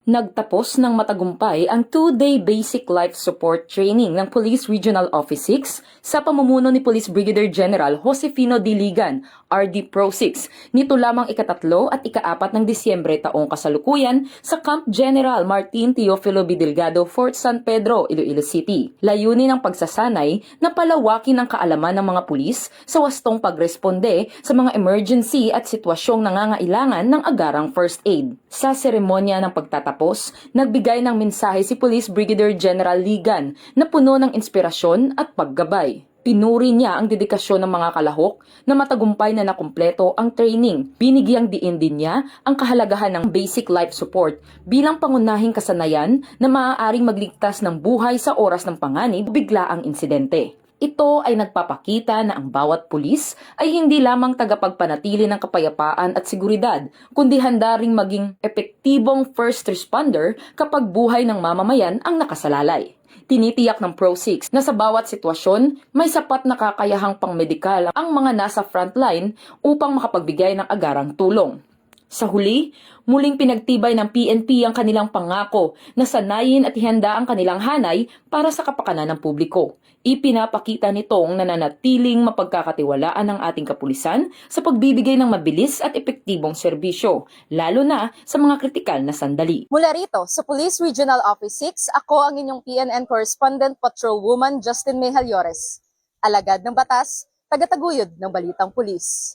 Nagtapos ng matagumpay ang 2-day Basic Life Support Training ng Police Regional Office 6 sa pamumuno ni Police Brigadier General Josefino Diligan, RD Pro 6, nito lamang ika-3 at ika-4 ng Disyembre taong kasalukuyan sa Camp General Martin Teofilo B. Delgado, Fort San Pedro, Iloilo City. Layunin ng pagsasanay na palawakin ang kaalaman ng mga pulis sa wastong pagresponde sa mga emergency at sitwasyong nangangailangan ng agarang first aid. Sa seremonya ng pagtatapos, nagbigay ng mensahe si Police Brigadier General Ligan na puno ng inspirasyon at paggabay. Pinuri niya ang dedikasyon ng mga kalahok na matagumpay na nakumpleto ang training. Binigyang diin din niya ang kahalagahan ng basic life support bilang pangunahing kasanayan na maaaring magligtas ng buhay sa oras ng panganib o biglaang insidente. Ito ay nagpapakita na ang bawat pulis ay hindi lamang tagapagpanatili ng kapayapaan at seguridad, kundi handa ring maging epektibong first responder kapag buhay ng mamamayan ang nakasalalay. Tinitiyak ng Pro 6 na sa bawat sitwasyon, may sapat na kakayahang pangmedikal ang mga nasa frontline upang makapagbigay ng agarang tulong. Sa huli, muling pinagtibay ng PNP ang kanilang pangako na sanayin at ihanda ang kanilang hanay para sa kapakanan ng publiko. Ipinapakita nitong nananatiling mapagkakatiwalaan ng ating kapulisan sa pagbibigay ng mabilis at epektibong serbisyo, lalo na sa mga kritikal na sandali. Mula rito sa Police Regional Office 6, ako ang inyong PNN Correspondent Patrolwoman Justin Mejallores. Alagad ng batas, tagataguyod ng balitang pulis.